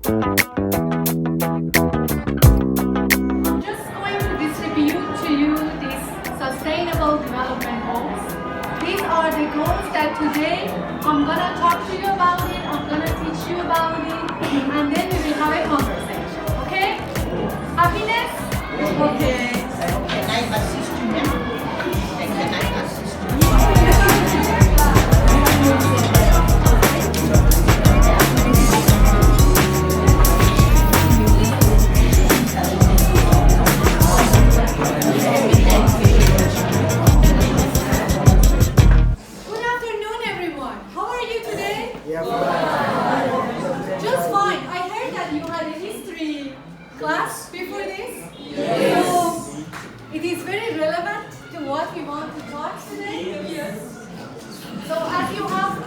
I'm just going to distribute to you these sustainable development goals. These are the goals that today I'm going to talk to you about it, I'm going to teach you about it, and then we will have a conversation. Okay? Happiness? Okay. Can I assist you now? Can I assist you? Good afternoon, everyone. How are you today? Just fine. I heard that you had a history class before this. So it is very relevant to what we want to talk today. Yes. So as you have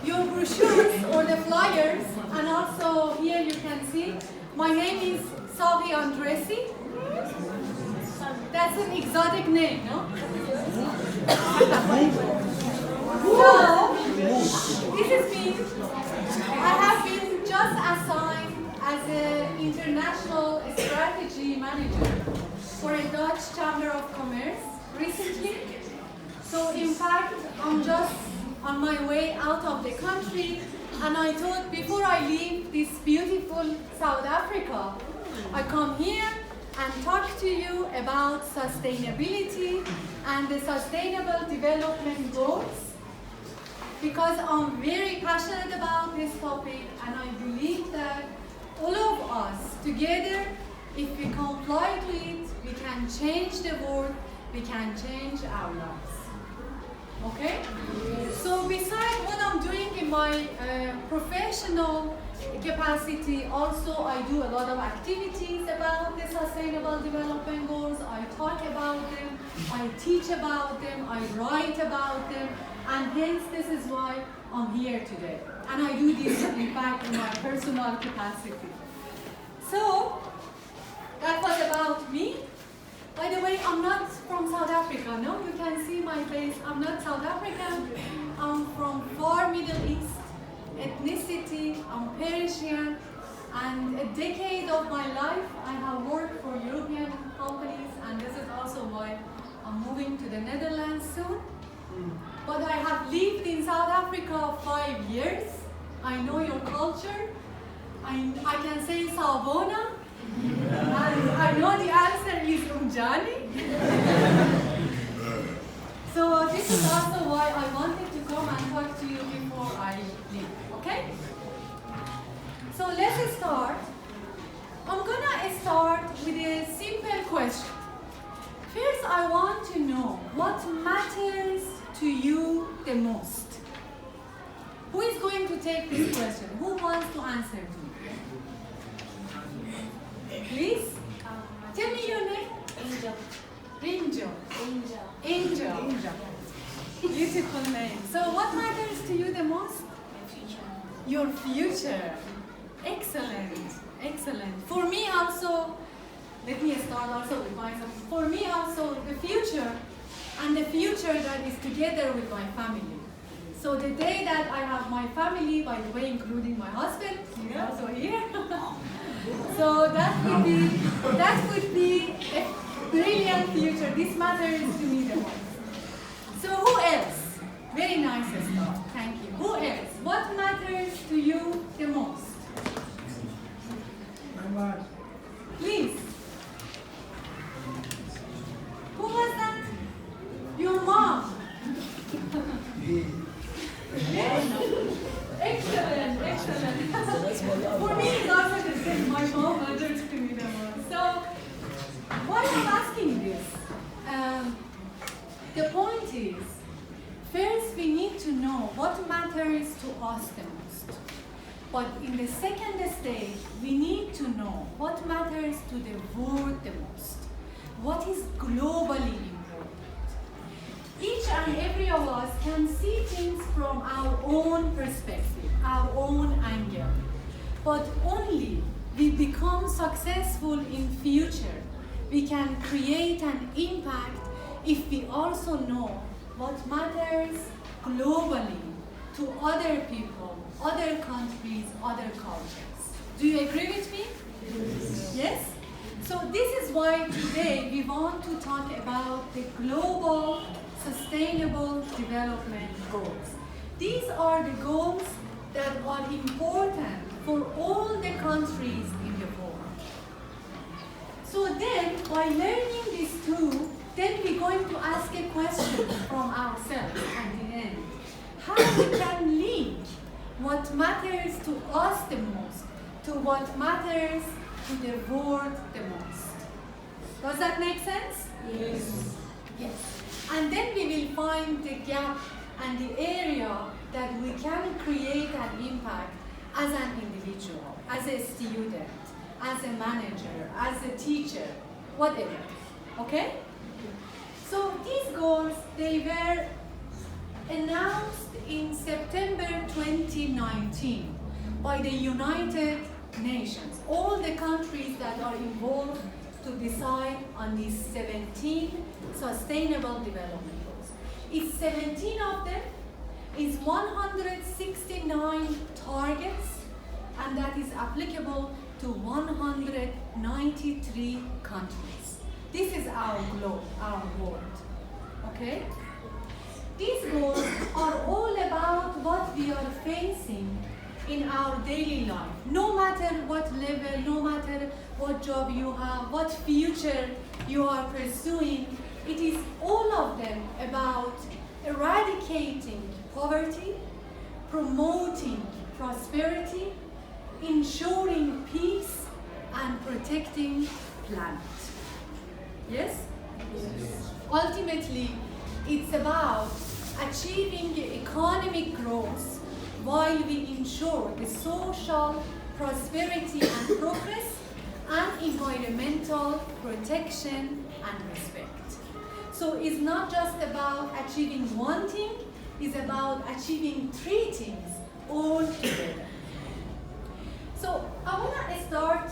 your brochures or the flyers, and also here you can see, my name is Savi Andresi. That's an exotic name, no? So, this is me. I have been just assigned as an international strategy manager for a Dutch Chamber of Commerce recently. So in fact, I'm just on my way out of the country, and I thought before I leave this beautiful South Africa, I come here and talk to you about sustainability and the sustainable development goals, because I'm very passionate about this topic, and I believe that all of us together, if we comply to it, we can change the world, we can change our lives. Okay? So besides what I'm doing in my professional capacity, also I do a lot of activities about the sustainable development goals. I talk about them, I teach about them, I write about them, and hence this is why I'm here today. And I do this in fact in my personal capacity. So that was about me. By the way, I'm not from South Africa, no? You can see my face. I'm not South African. I'm from far Middle East ethnicity. I'm Persian. And a decade of my life, I have worked for European companies, and this is also why I'm moving to the Netherlands soon. But I have lived in South Africa 5 years. I know your culture. I can say Sawubona. And I know the answer is Umjani. So this is also why I wanted to come and talk to you before I leave, okay? So let's start. I'm gonna start with a simple question. First, I want to know what matters to you the most. Who is going to take this question? Who wants to answer to me? Please? Tell me your name. Angel. Angel. Angel. Angel. Beautiful name. So what matters to you the most? My future. Your future. Excellent. Excellent. For me also, let me start also with myself. For me also, the future, and the future that is together with my family. So the day that I have my family, by the way, including my husband, he's also here. So that would be a brilliant future. This matters to me the most. So who else? Very nice start. Thank you. Who else? What matters to you the most? Please. Who was that? Your mom. Excellent, excellent. For me, it's also the same. My mom matters to me the most. So, why I'm asking this? The point is, first we need to know what matters to us the most. But in the second stage, we need to know what matters to the world the most. What is globally important? Each and every of us can see things from our own perspective, our own angle. But only we become successful in future, we can create an impact if we also know what matters globally to other people, other countries, other cultures. Do you agree with me? Yes? So this is why today we want to talk about the global sustainable development goals. These are the goals that are important for all the countries in the world. So then, by learning these two, then we're going to ask a question from ourselves at the end. How we can link what matters to us the most to what matters to the world the most. Does that make sense? Yes. Yes. And then we will find the gap and the area that we can create an impact as an individual, as a student, as a manager, as a teacher, whatever. Okay? So these goals, they were announced in September 2019 by the United Nations. All the countries that are involved to decide on these 17 sustainable development goals. It's 17 of them, it's 169 targets, and that is applicable to 193 countries. This is our globe, our world, okay? These goals are all about what we are facing in our daily life. No matter what level, no matter what job you have, what future you are pursuing, it is all of them about eradicating poverty, promoting prosperity, ensuring peace, and protecting planet. Yes? Yes. Ultimately, it's about achieving economic growth while we ensure the social prosperity and progress and environmental protection and respect. So it's not just about achieving one thing, it's about achieving three things all together. So I want to start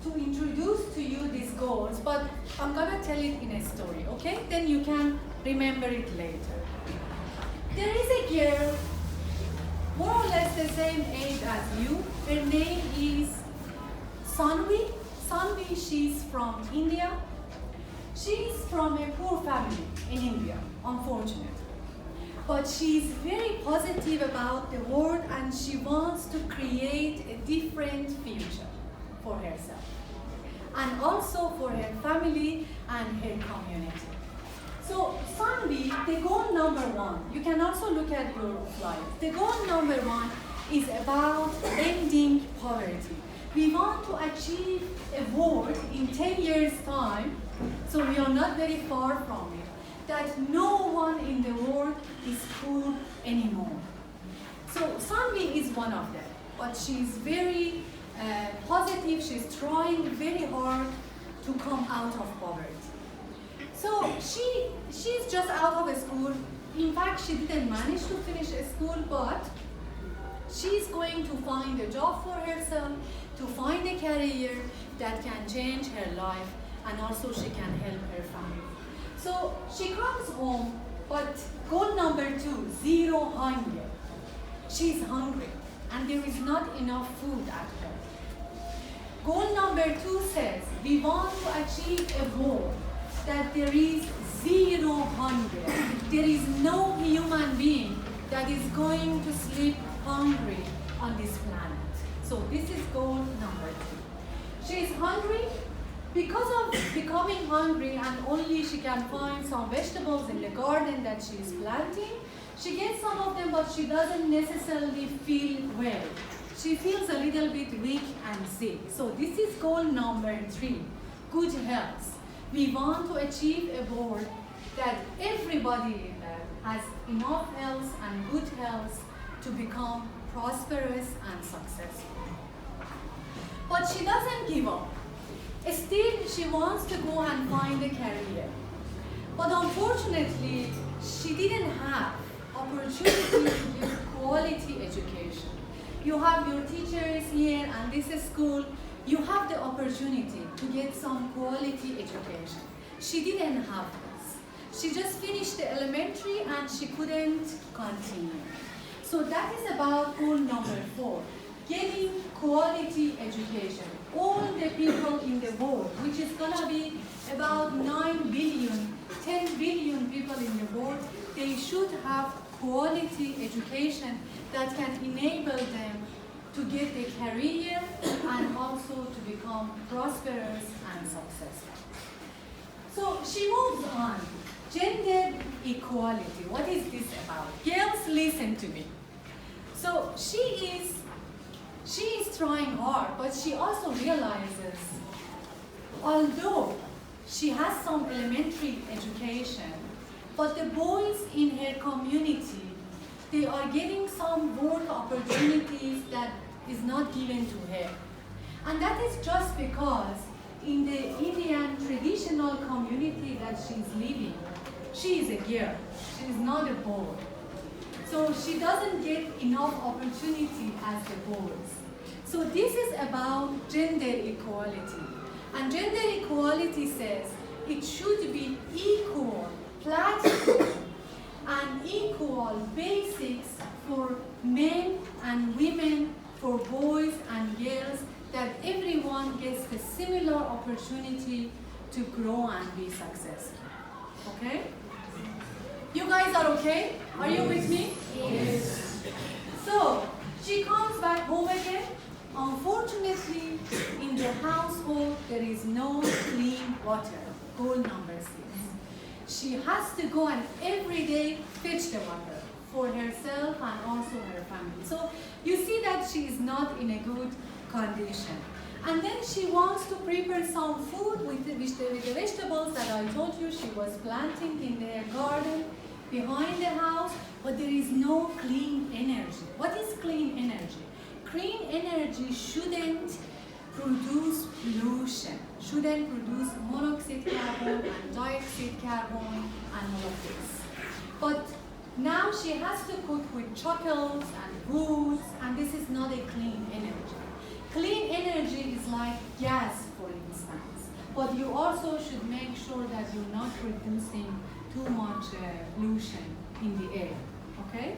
to introduce to you these goals, but I'm going to tell it in a story, okay? Then you can remember it later. There is a girl, more or less the same age as you. Her name is Sanvi. Sanvi, she's from India. She's from a poor family in India, unfortunately. But she's very positive about the world and she wants to create a different future for herself and also for her family and her community. So Sanvi, the goal number one, you can also look at your slides. The goal number one is about ending poverty. We want to achieve a world in 10 years' time, so we are not very far from it, that no one in the world is poor anymore. So Sanvi is one of them, but she's very positive, she's trying very hard to come out of poverty. So she's just out of school. In fact, she didn't manage to finish school, but she's going to find a job for herself, to find a career that can change her life, and also she can help her family. So she comes home, but goal number two, zero hunger. She's hungry, and there is not enough food at home. Goal number two says, we want to achieve a world that there is zero hunger. There is no human being that is going to sleep hungry on this planet. So this is goal number two. She is hungry. Because of becoming hungry and only she can find some vegetables in the garden that she is planting, she gets some of them, but she doesn't necessarily feel well. She feels a little bit weak and sick. So this is goal number three, good health. We want to achieve a world that everybody in there has enough health and good health to become prosperous and successful. But she doesn't give up. Still, she wants to go and find a career. But unfortunately, she didn't have opportunity to get quality education. You have your teachers here and this is school. You have the opportunity to get some quality education. She didn't have this. She just finished the elementary and she couldn't continue. So that is about goal number four. getting quality education. All the people in the world, which is gonna be about 9 billion, 10 billion people in the world, they should have quality education that can enable them to get a career and also to become prosperous and successful. So she moves on. Gender equality. What is this about? Girls, listen to me. So she is trying hard, but she also realizes, although she has some elementary education, but the boys in her community, they are getting some work opportunities that is not given to her. And that is just because in the Indian traditional community that she's living, she is a girl, she is not a boy. So she doesn't get enough opportunity as the boys. So this is about gender equality. And gender equality says it should be equal platform and equal basics for men and women, for boys and girls, that everyone gets the similar opportunity to grow and be successful. Okay? You guys are okay? Are you with me? Yes. So, she comes back home again. Unfortunately, in the household, there is no clean water. Goal number 6. She has to go and every day fetch the water for herself and also her family. So, you see that she is not in a good condition. And then she wants to prepare some food with the vegetables that I told you she was planting in the garden behind the house, but there is no clean energy. What is clean energy? Clean energy shouldn't produce pollution, shouldn't produce monoxide carbon and dioxide carbon and all of this. But now she has to cook with chocolates and woods, and this is not a clean energy. Clean energy is like gas, for instance, but you also should make sure that you're not producing too much pollution in the air, okay?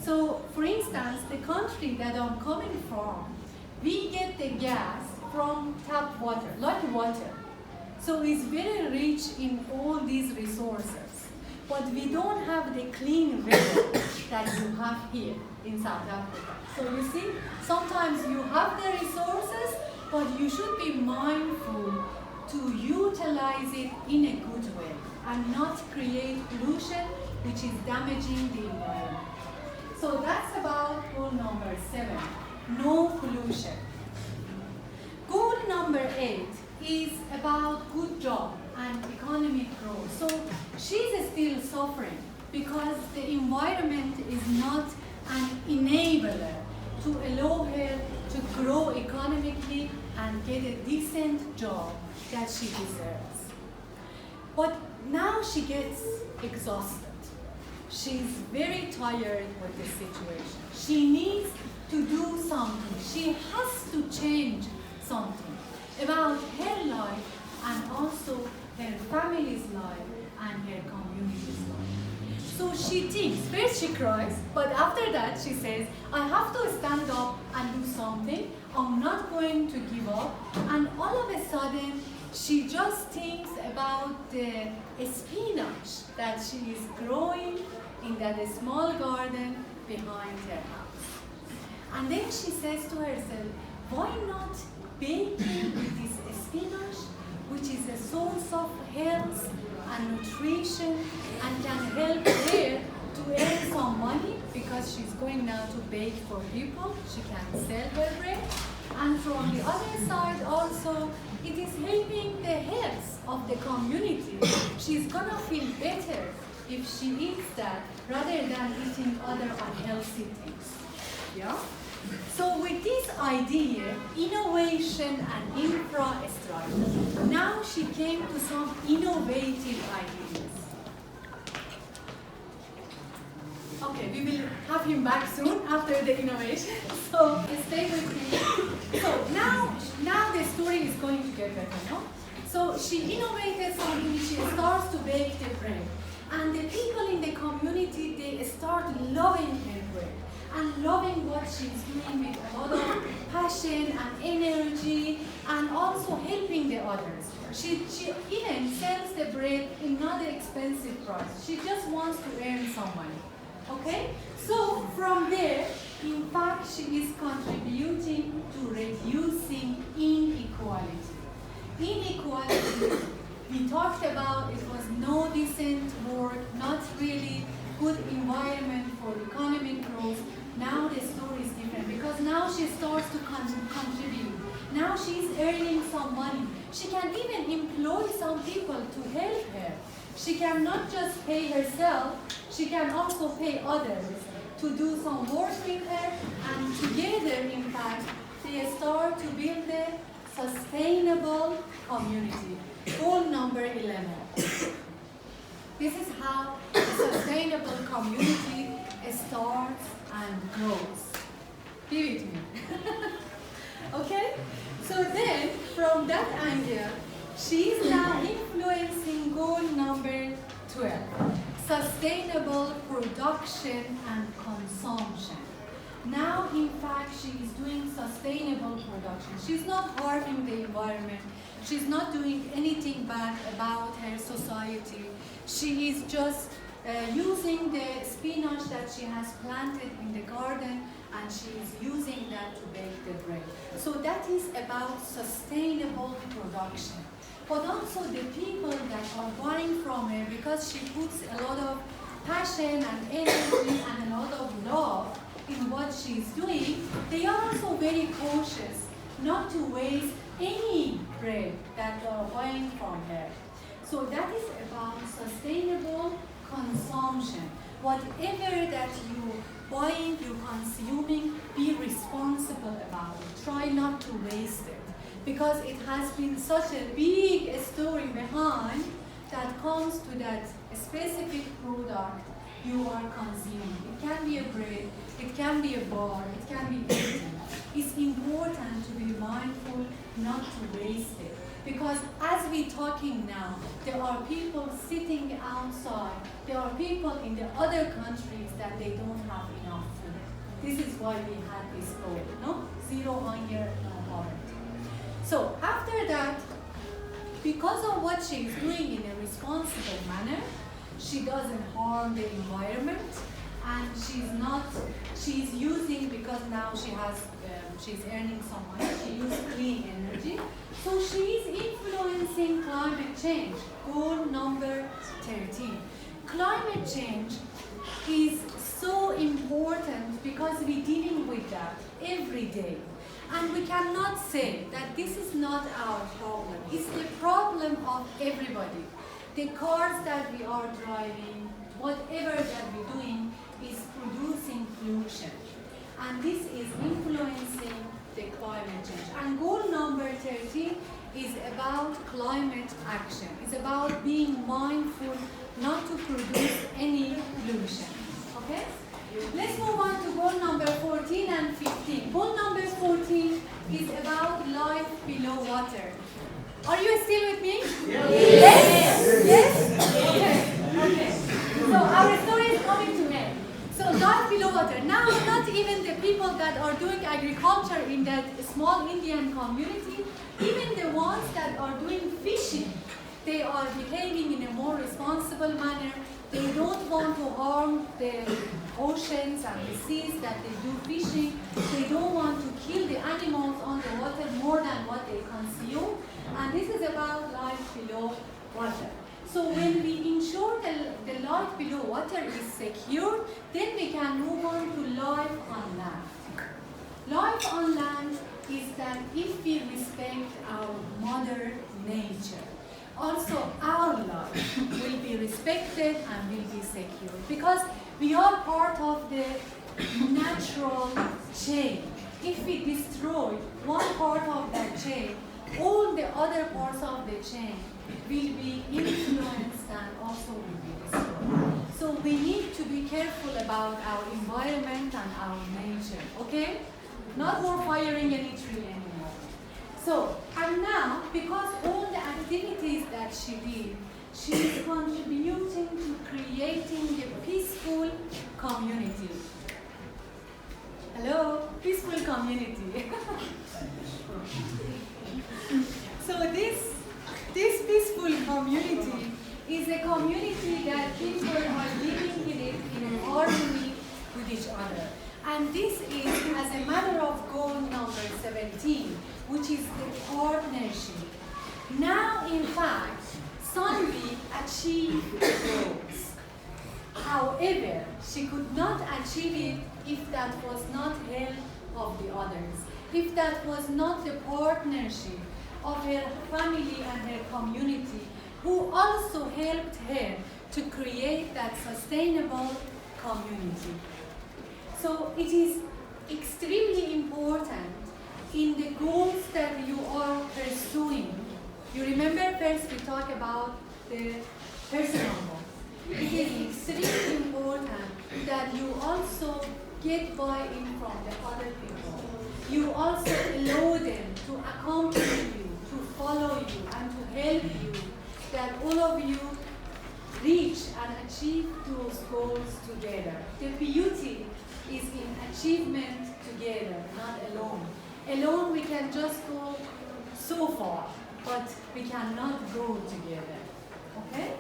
So, for instance, the country that I'm coming from, we get the gas from tap water, like water. So it's very rich in all these resources, but we don't have the clean river that you have here in South Africa. So you see, sometimes you have the resources, but you should be mindful to utilize it in a good way and not create pollution which is damaging the environment. So that's about goal number 7, no pollution. Goal number 8 is about good job and economic growth. So she's still suffering because the environment is not an enabler to allow her to grow economically and get a decent job that she deserves. But now she gets exhausted. She's very tired with this situation. She needs to do something. She has to change something about her life and also her family's life and her community's life. So she thinks, first she cries, but after that she says, I have to stand up and do something. I'm not going to give up. And all of a sudden, she just thinks about the spinach that she is growing in that small garden behind her house. And then she says to herself, why not baking with this spinach, which is a source of health and nutrition and can help her to earn some money because she's going now to bake for people. She can sell her bread. And from the other side also, it is helping the health of the community. She's gonna feel better if she eats that rather than eating other unhealthy things. Yeah? So with this idea, innovation and infrastructure, now she came to some innovative ideas. Okay, we will have him back soon after the innovation. So stay with me. So now the story is going to get better, no? So she innovated something. She starts to bake the bread, and the people in the community, they start loving her bread. and loving what she's doing with a lot of passion and energy, and also helping the others. She even sells the bread in not an expensive price. She just wants to earn some money. Okay? So from there, in fact, she is contributing to reducing inequality. Inequality, we talked about it was no decent work, not really good environment for economic growth. Now the story is different because now she starts to contribute. Now she's earning some money. She can even employ some people to help her. She can not just pay herself, she can also pay others to do some work with her, and together, in fact, they start to build a sustainable community. Goal number 11. This is how a sustainable community starts and grows. Give it to me. Okay? So then, from that angle, she is now influencing goal number 12. Sustainable production and consumption. Now, in fact, she is doing sustainable production. She's not harming the environment. She's not doing anything bad about her society. She is just using the spinach that she has planted in the garden, and she is using that to bake the bread. So that is about sustainable production. But also the people that are buying from her, because she puts a lot of passion and energy and a lot of love in what she's doing, they are also very cautious not to waste any bread that they are buying from her. So that is about sustainable consumption. Whatever that you buying, you consuming, be responsible about it. Try not to waste it, because it has been such a big story behind that comes to that specific product you are consuming. It can be a bread, it can be a bar, it can be anything. It's important to be mindful not to waste it. Because as we're talking now, there are people sitting outside, there are people in the other countries that they don't have enough food. This is why we had this goal, no? 0 hunger, no poverty. So after that, because of what she's doing in a responsible manner, she doesn't harm the environment, and she's using, because now she's earning some money, she uses clean energy. So she's influencing climate change. Goal number 13. Climate change is so important because we're dealing with that every day. And we cannot say that this is not our problem. It's the problem of everybody. The cars that we are driving, whatever that we're doing, is producing pollution. And this is influencing the climate change. And goal number 13 is about climate action. It's about being mindful not to produce any pollution. Okay? Let's move on to goal number 14 and 15. Goal number 14 is about life below water. Are you still with me? Yes? Yes? Okay. So our story is coming to end. So life below water. Now, not even the people that are doing agriculture in that small Indian community, even the ones that are doing fishing, they are behaving in a more responsible manner. They don't want to harm the oceans and the seas that they do fishing. They don't want to kill the animals on the water more than what they consume. And this is about life below water. So when we ensure the life below water is secure, then we can move on to life on land. Life on land is that if we respect our mother nature, also our life will be respected and will be secure, because we are part of the natural chain. If we destroy one part of that chain, all the other parts of the chain will be influenced and also will be destroyed. So we need to be careful about our environment and our nature, okay? Not more firing any tree anymore. So, and now, because all the activities that she did, she is contributing to creating a peaceful community. Hello, peaceful community. So this peaceful community is a community that people are living in it in harmony with each other. And this is as a matter of goal number 17, which is the partnership. Now, in fact, Sanvi achieved the goals. However, she could not achieve it if that was not help of the others, if that was not the partnership of her family and her community, who also helped her to create that sustainable community. So it is extremely important in the goals that you are pursuing. You remember first we talked about the personal goal. It is extremely important that you also get buy-in from the other people. You also allow them to accompany you, to follow you, and to help you, that all of you reach and achieve those goals together. The beauty is in achievement together, not alone. Alone we can just go so far, but we cannot go together. Okay?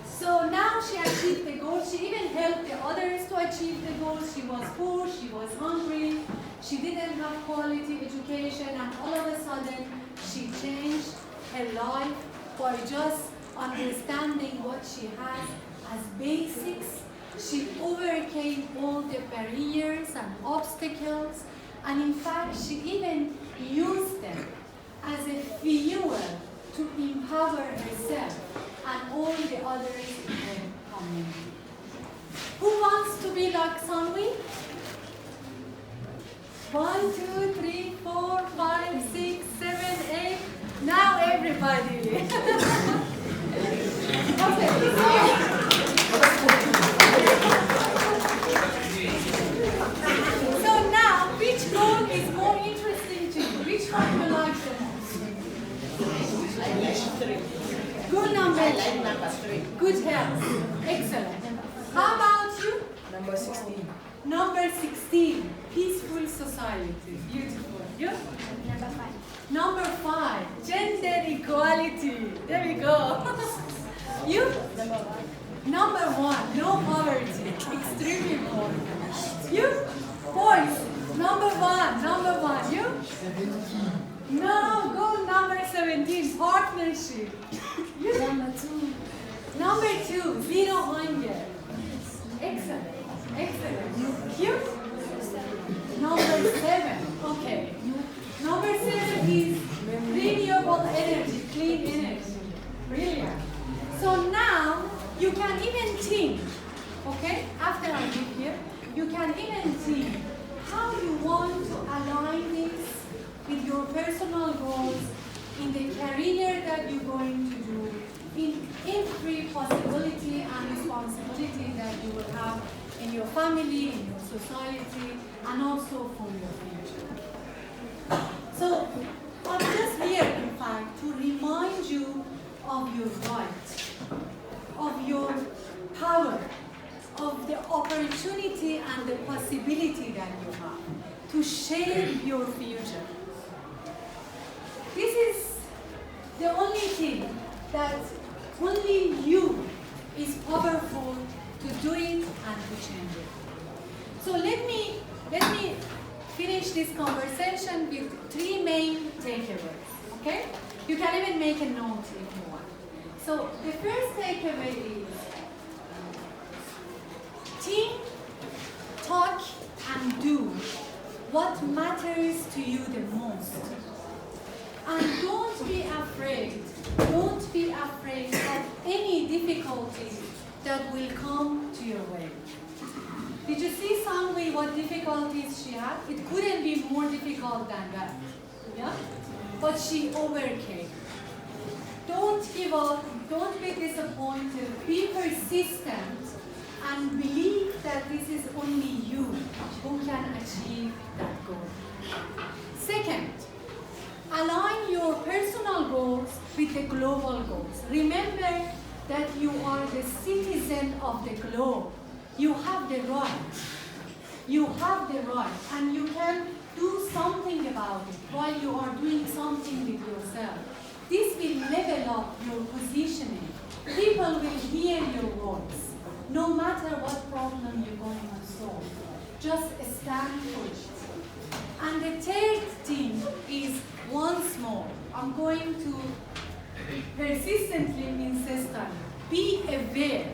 So now she achieved the goal. She even helped the others to achieve the goal. She was poor, she was hungry, she didn't have quality education, and all of a sudden she changed her life by just understanding what she has as basics. She overcame all the barriers and obstacles, and in fact she even used them as a fuel to empower herself and all the others in her community. Who wants to be like Sanvi? 1, 2, 3, 4, 5, 6, 7, 8. Now everybody. Okay. So now, which goal is more interesting to you? Which one you like the most? Good number. I like number 3. Good health. Excellent. How about you? Number 16. Number 16. Peaceful society. Beautiful. You? Number 5. Number 5. Gender equality. There we go. You? Number 1. No poverty. Extremely important. You? Boys. Number 1. Number 1. You? No, goal number 17. Partnership. You? Number 2. Number 2, zero hunger. Excellent. Excellent. You? Number 7. Okay. Number 7 is renewable energy, clean energy. Brilliant. So now you can even think, okay, after I leave here, you can even think how you want to align this with your personal goals in the career that you're going to do, in every possibility and responsibility that you will have in your family, in your society, and also for your future. So I'm just here, in fact, to remind you of your right, of your power, of the opportunity and the possibility that you have to shape your future. This is the only thing that only you is powerful to do it and to change it. So let me finish this conversation with 3 main takeaways, okay? You can even make a note if you want. So the first takeaway is think, talk, and do what matters to you the most. And don't be afraid of any difficulties that will come to your way. Did you see Sanvi what difficulties she had? It couldn't be more difficult than that. Yeah? But she overcame. Don't give up, don't be disappointed, be persistent, and believe that this is only you who can achieve that goal. Second, align your personal goals with the global goals. Remember that you are the citizen of the globe. You have the right You have the right, and you can do something about it while you are doing something with yourself. This will level up your positioning. People will hear your voice, no matter what problem you're going to solve. Just stand for it. And the third thing is, once more, I'm going to persistently insist on it. Be aware,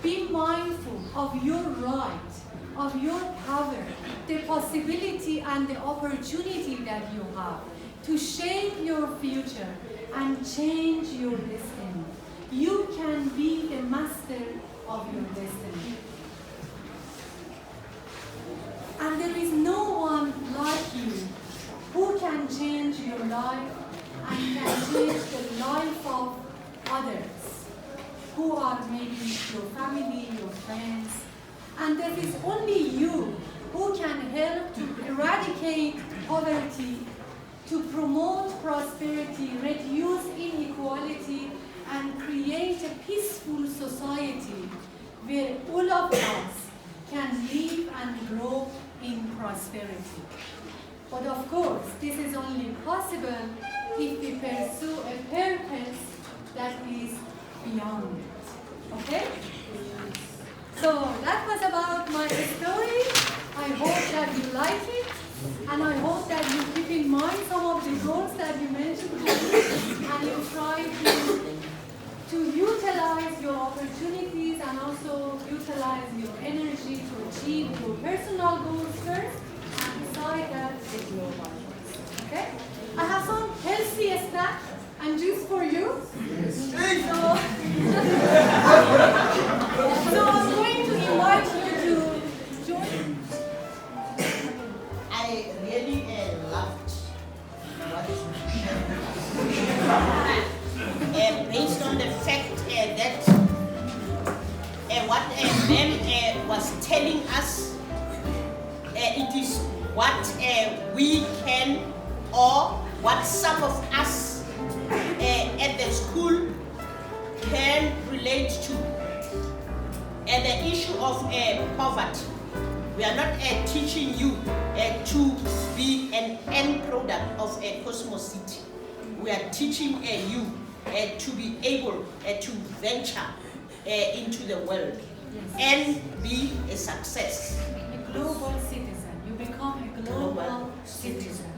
be mindful of your right, of your power, the possibility and the opportunity that you have to shape your future and change your destiny. You can be the master of your destiny. And there is no one like you who can change your life and can change the life of others who are maybe your family, your friends. And there is only you who can help to eradicate poverty, to promote prosperity, reduce inequality, and create a peaceful society where all of us can live and grow in prosperity. But of course, this is only possible if we pursue a purpose that is beyond it. Okay? So that was about my story. I hope that you like it, and I hope that you keep in mind some of the goals that you mentioned to me, and you try to utilize your opportunities and also utilize your energy to achieve your personal goals first, and beside that, the global goals. Okay? I have some healthy snacks and juice for you. So I'm going to invite you to join. I really loved what based on the fact that what Ben was telling us, it is what we can, or what some of us at the school can relate to. And the issue of poverty. We are not teaching you to be an end product of a cosmos city. We are teaching you to be able to venture into the world and be a success. A global citizen. You become a global citizen.